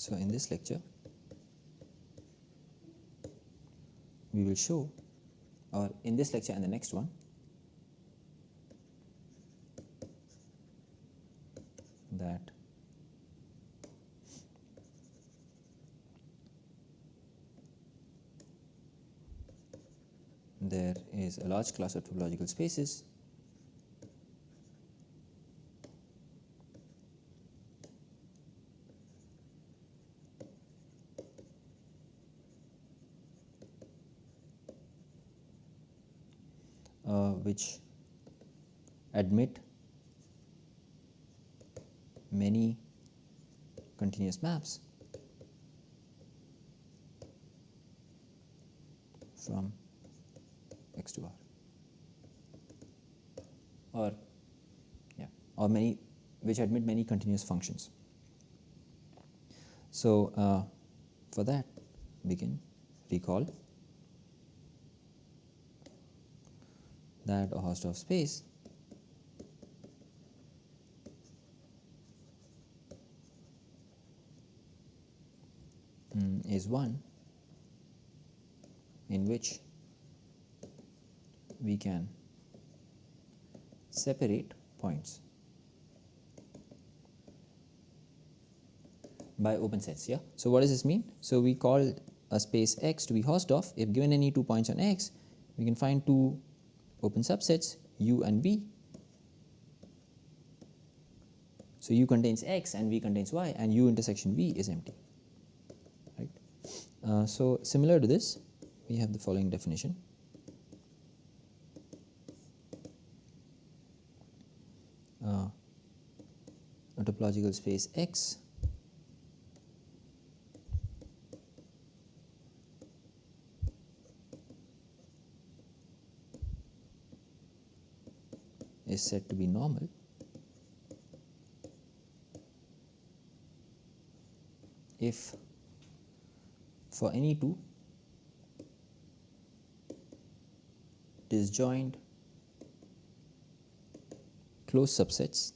So in this lecture we will show, or in this lecture and the next one, that there is a large class of topological spaces which admit many continuous maps from X to R, or many which admit many continuous functions. So for that we can recall that a Hausdorff space is one in which we can separate points by open sets. Yeah. So what does this mean? So we call a space X to be Hausdorff. If given any 2 points on X, we can find 2 open subsets U and V. So U contains X and V contains Y, and U intersection V is empty. Right. So similar to this, we have the following definition. A topological space X is said to be normal if for any 2 disjoint closed subsets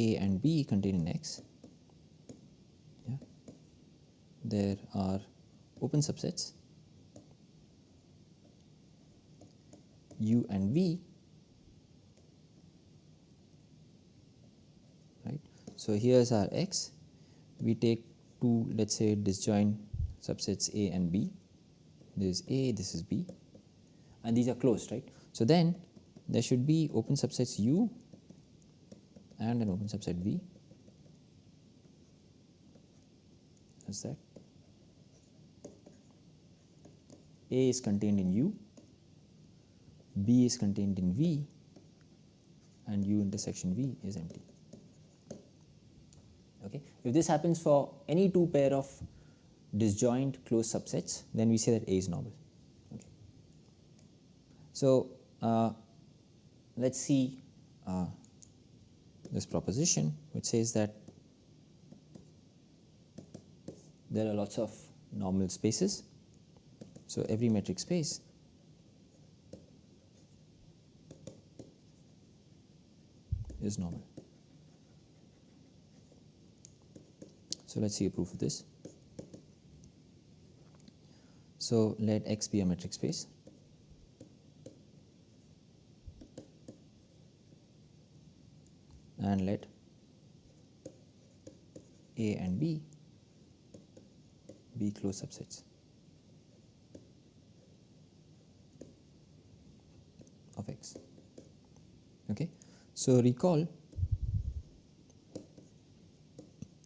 A and B contained in X, yeah, there are open subsets U and V, right. So here's our X. We take 2, let's say, disjoint subsets A and B. This is A, this is B, and these are closed, right. So then there should be open subsets U and an open subset V. That's that. A is contained in U, B is contained in V, and U intersection V is empty. Okay. If this happens for any 2 pair of disjoint closed subsets, then we say that A is normal. Okay. So let's see this proposition, which says that there are lots of normal spaces. So every metric space is normal. So let's see a proof of this. So let X be a metric space. And let A and B be closed subsets of X. Okay. So recall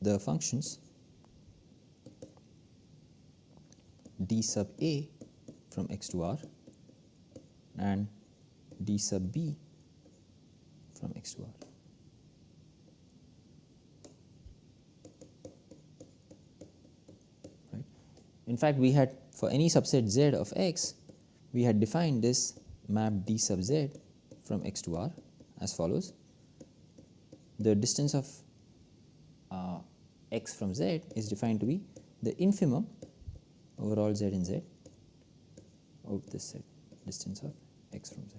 the functions d sub A from X to R and d sub B from X to R. Right. In fact, we had, for any subset Z of X, we had defined this map d sub Z from X to R as follows. The distance of X from Z is defined to be the infimum over all Z in Z of this set distance of X from Z.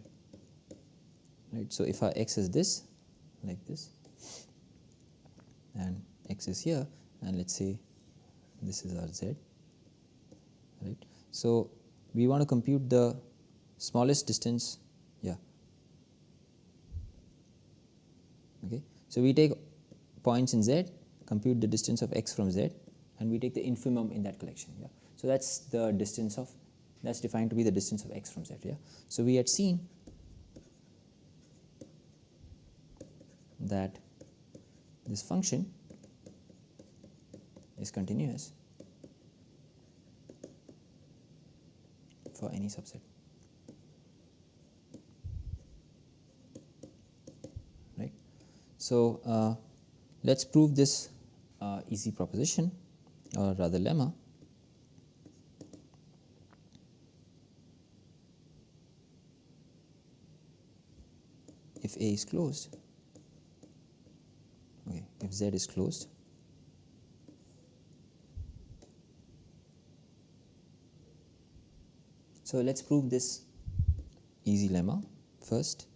Right. So if our X is this, like this, and x is here, and let's say this is our z, right. So we want to compute the smallest distance, yeah, okay. So we take points in z, compute the distance of x from z, and we take the infimum in that collection, yeah. So that's the distance of, that's defined to be the distance of x from z, yeah. So we had seen that this function is continuous for any subset, right. So let's prove this easy proposition, or rather lemma. If A is closed, okay, if Z is closed, so let's prove this easy lemma first.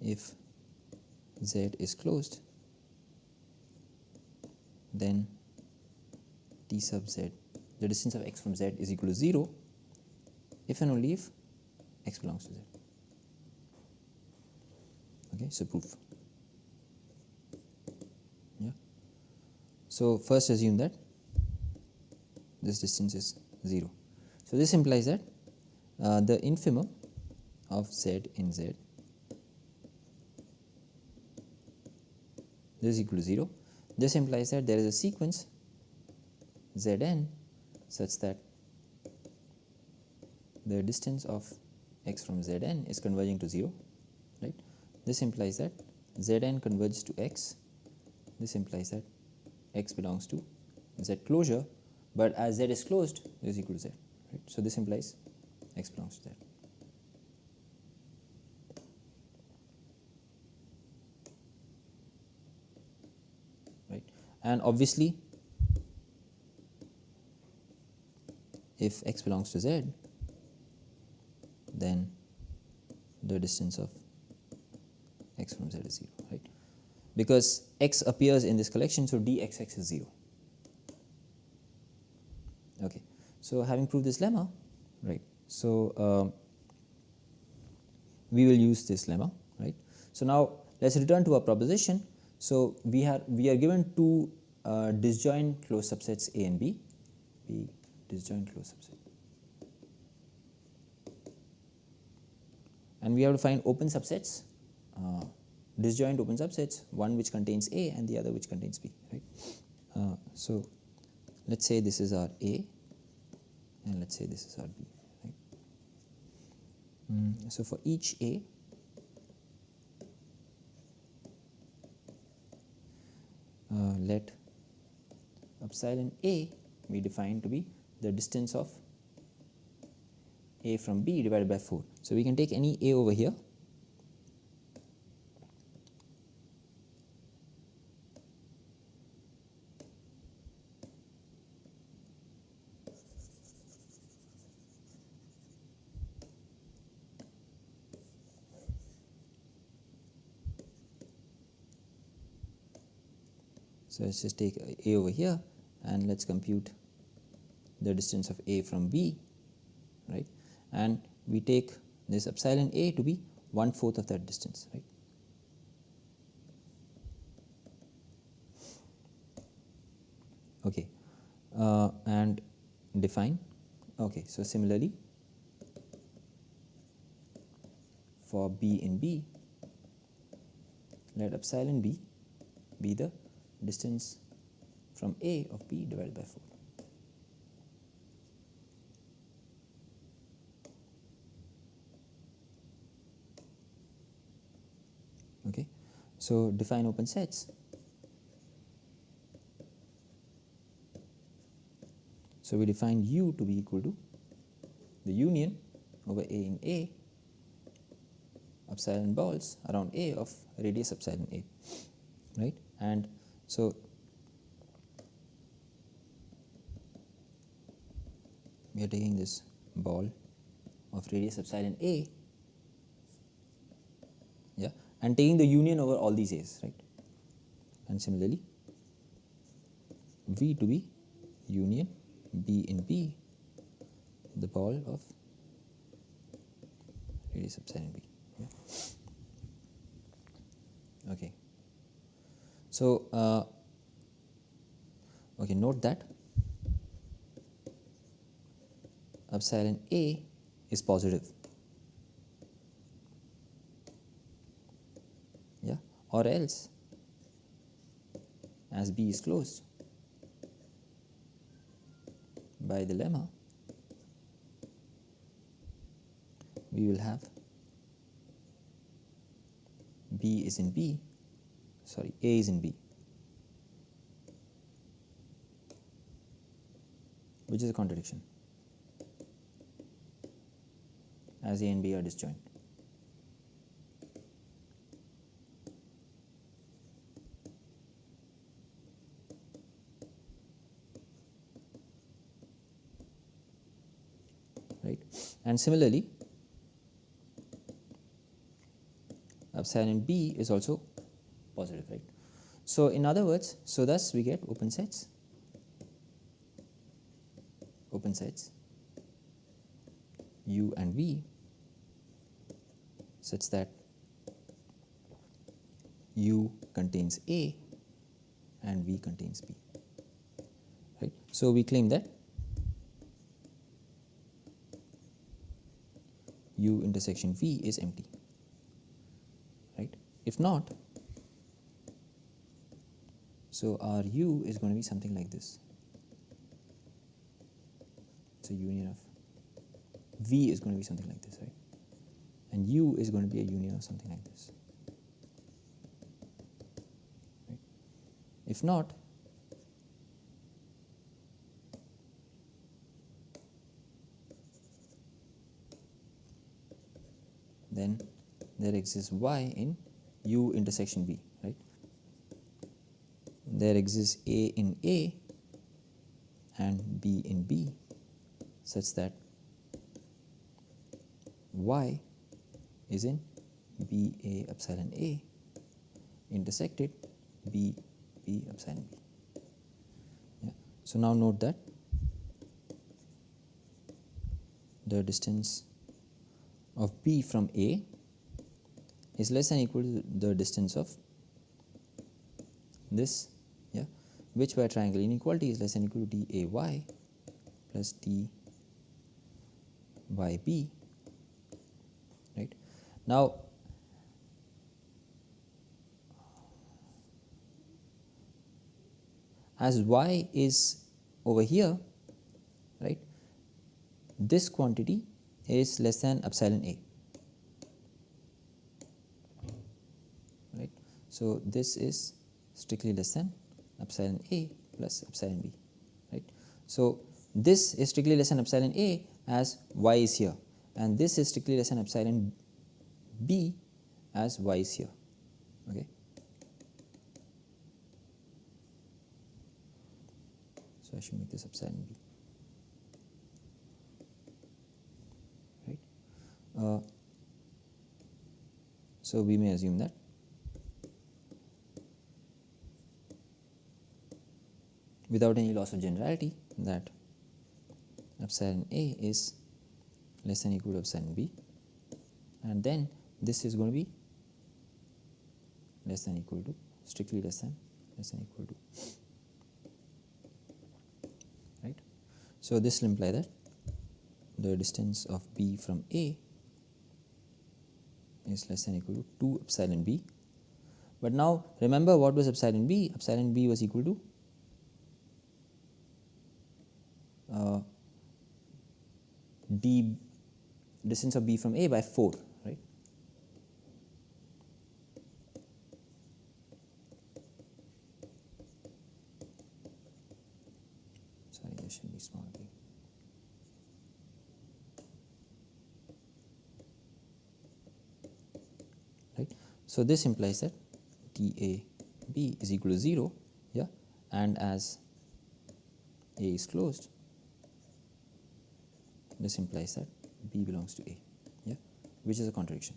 If Z is closed, then T sub Z, the distance of x from Z, is equal to 0 if and only if x belongs to Z. Okay, so proof. Yeah. So first assume that this distance is 0. So this implies that the infimum of Z in Z, this is equal to 0. This implies that there is a sequence Zn such that the distance of x from Zn is converging to 0, right. This implies that Zn converges to x. This implies that x belongs to Z closure, but as Z is closed, it is equal to Z, right. So this implies x belongs to Z. Right. And obviously, if x belongs to Z, then the distance of x from Z is 0, right. Because x appears in this collection, so dxx is 0. Okay. So having proved this lemma, right, so we will use this lemma, right. So now let's return to our proposition. So we are given two disjoint closed subsets A and B, disjoint closed subset, and we have to find open subsets, disjoint open subsets, one which contains A and the other which contains B, right. So let's say this is our A, and let's say this is our B, right. So for each A, let epsilon A be defined to be the distance of A from B divided by 4. So we can take any A over here, so let's just take A over here and let's compute the distance of A from B, right, and we take this epsilon A to be 1/4 of that distance, right. Okay, and define. Okay, so similarly for B in B, let epsilon B be the distance from A of B divided by 4. Okay, so define open sets. So we define U to be equal to the union over A in A, epsilon balls around A of radius epsilon A, right. And so we are taking this ball of radius epsilon A, yeah, and taking the union over all these A's, right. and similarly V to be union B in B, the ball of radius epsilon B. Yeah. Okay. So, okay, note that epsilon A is positive, yeah, or else as B is closed by the lemma, we will have B is in B, sorry, A is in B, which is a contradiction, as A and B are disjoint. Right, and similarly epsilon B is also positive, right? So in other words, so thus we get open sets U and V such that U contains A and V contains B, right? So we claim that U intersection V is empty, right? If not, so our U is going to be something like this. It's a union of V is going to be something like this, right? And U is going to be a union of something like this. Right? If not, then there exists Y in U intersection V, right? There exists A in A and B in B such that Y is in B A epsilon A intersected B B epsilon B. Yeah. So now note that the distance of B from A is less than or equal to the distance of this, yeah, which by triangle inequality is less than or equal to DAY plus DYB, right? Now, as Y is over here, right, this quantity is less than epsilon A, right? So this is strictly less than epsilon A plus epsilon B, right? So this is strictly less than epsilon A as Y is here, and this is strictly less than epsilon B as Y is here, okay? So I should make this epsilon B, right? So we may assume that without any loss of generality that epsilon A is less than or equal to epsilon B, and then this is going to be less than or equal to, strictly less than or equal to, right? So this will imply that the distance of B from A is less than or equal to 2 epsilon B. But now remember what was epsilon B? Epsilon B was equal to d distance of B from A by 4, right? Sorry, there should be small b. Right? So this implies that DAB is equal to 0, yeah, and as A is closed, this implies that B belongs to A, yeah, which is a contradiction.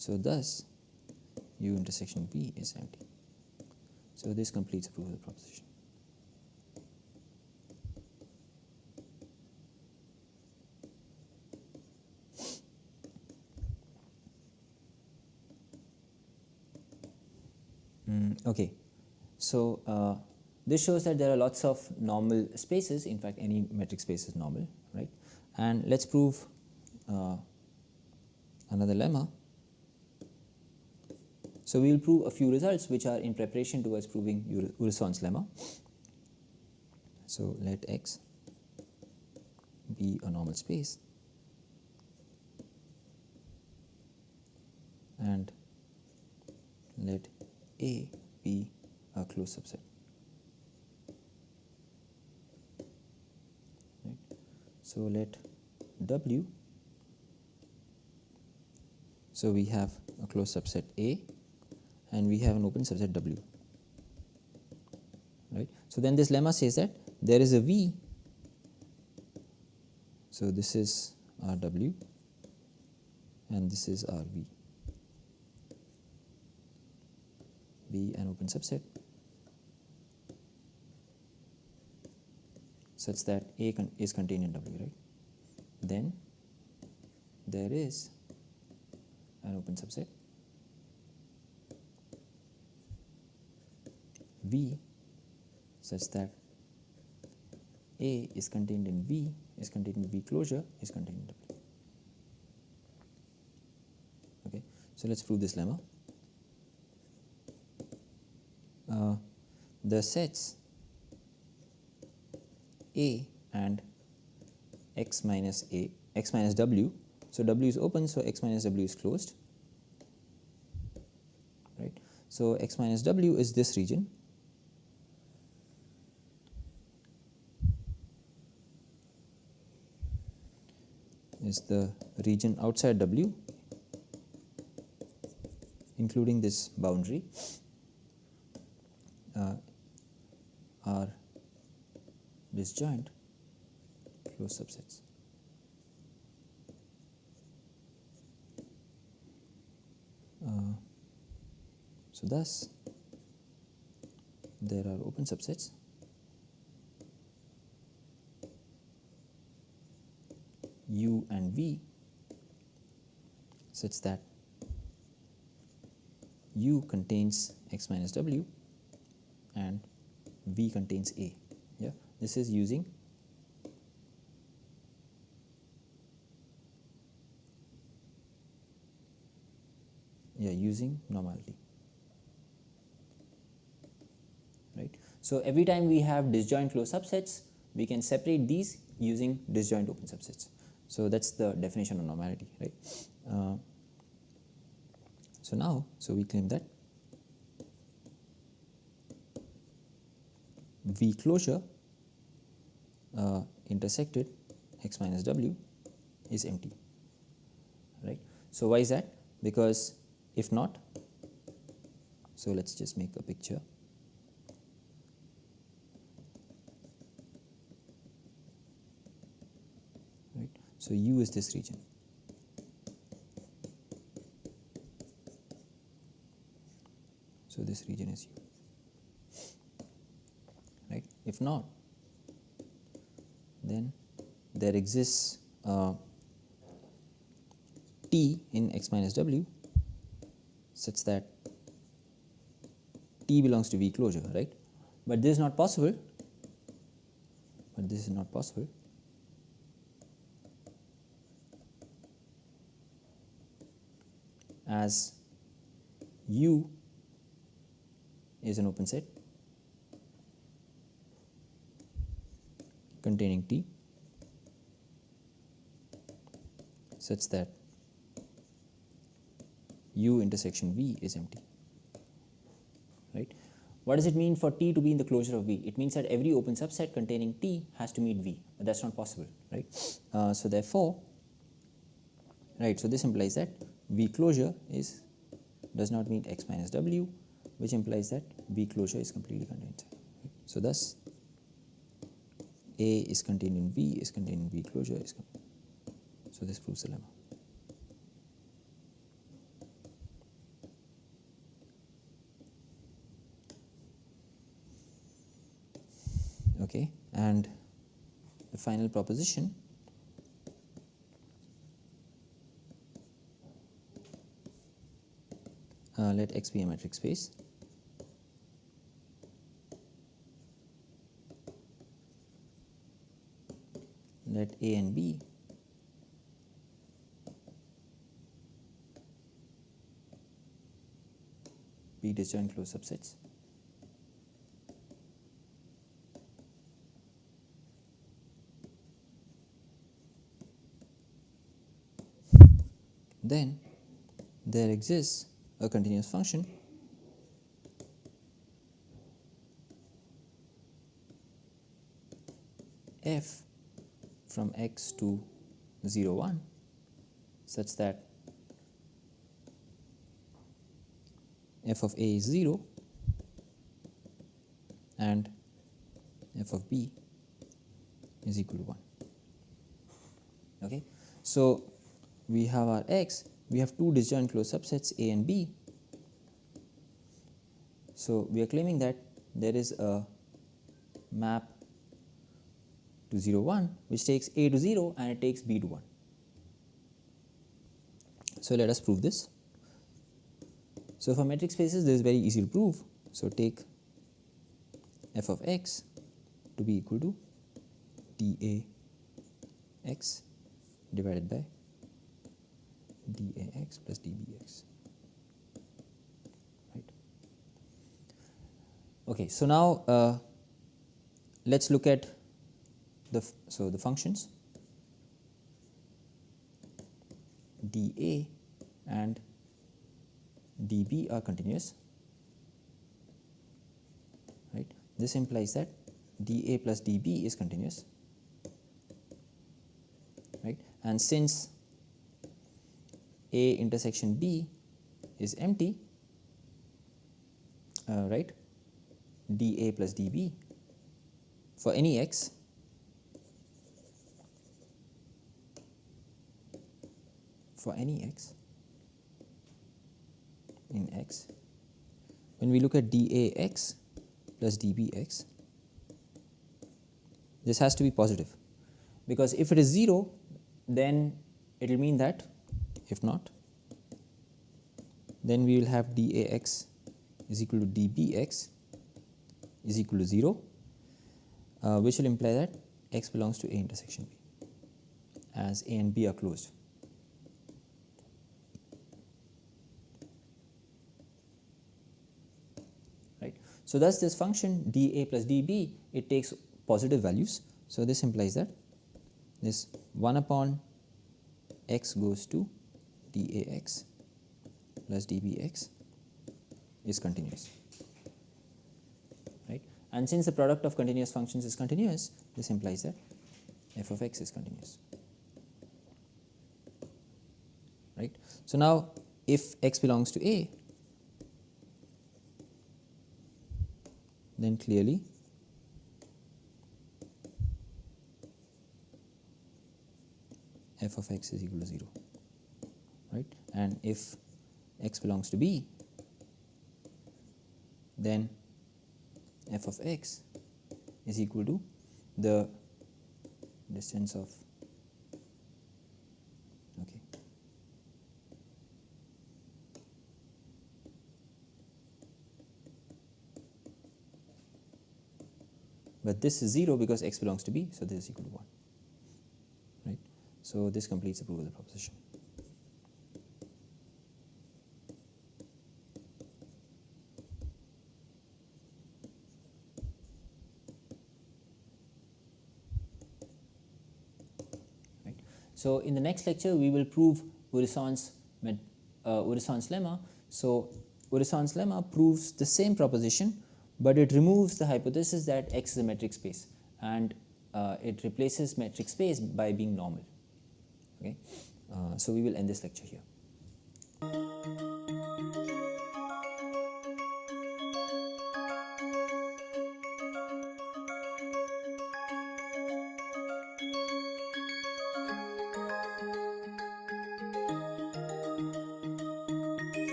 So thus U intersection V is empty. So this completes the proof of the proposition. Okay, so this shows that there are lots of normal spaces. In fact, any metric space is normal, right? And let's prove another lemma. So we will prove a few results which are in preparation towards proving Urysohn's lemma. So let X be a normal space and let A be a closed subset. Right. So let W, so we have a closed subset A and we have an open subset W. Right. So then this lemma says that there is a V, so this is our W and this is our V. Be an open subset such that A is contained in W, right? Then there is an open subset V such that A is contained in V, is contained in V closure, is contained in W. Okay, so let's prove this lemma. The sets A and X minus W, so W is open, so X minus W is closed, right? So X minus W is this region, is the region outside W, including this boundary, are disjoint closed subsets. So thus there are open subsets U and V such that U contains X minus W and V contains A. Yeah, this is using normality, right? So every time we have disjoint closed subsets, we can separate these using disjoint open subsets. So that's the definition of normality, right? So we claim that V closure intersected X minus W is empty, right? So why is that? Because if not, so let's just make a picture. Right? So U is this region. So this region is U. Right? If not, then there exists T in X minus W such that T belongs to V closure, right? But this is not possible. As U is an open set containing T such that U intersection V is empty, right? What does it mean for T to be in the closure of V? It means that every open subset containing T has to meet V, but that's not possible, right? So therefore, right, so this implies that V closure does not meet X minus W, which implies that V closure is completely contained inside. Right? So thus, A is contained in V, is contained in V closure, so this proves the lemma. Okay, and the final proposition let X be a metric space. Let A and B be disjoint closed subsets. Then there exists a continuous function f from x to 0, 1 such that f of A is 0 and f of B is equal to 1. Okay. So, we have our x, we have two disjoint closed subsets A and B. So, we are claiming that there is a map to 0, 1 which takes A to 0 and it takes B to 1. So, let us prove this. So, for metric spaces this is very easy to prove. So, take f of x to be equal to dAx divided by dAx plus dBx, right. Okay, so now let us look at the functions dA and dB are continuous, right. This implies that dA plus dB is continuous, right, and since A intersection B is empty, right, dA plus dB for any x in x, when we look at dAx plus dBx, this has to be positive, because if it is 0 then it will mean that, if not, then we will have dAx is equal to dBx is equal to 0, which will imply that x belongs to A intersection B, as A and B are closed. Right. So, thus this function dA plus dB, it takes positive values. So, this implies that this 1 upon x goes to dAx plus dBx is continuous, right. And since the product of continuous functions is continuous, this implies that f of x is continuous, right. So, now if x belongs to A, then clearly f of x is equal to 0, right, and if x belongs to B, then f of x is equal to the distance of, okay, but this is 0 because x belongs to B, so this is equal to 1, right. So, this completes the proof of the proposition. Right. So, in the next lecture we will prove Urysohn's lemma. So, Urysohn's lemma proves the same proposition, but it removes the hypothesis that X is a metric space, and it replaces metric space by being normal. Okay. So, we will end this lecture here.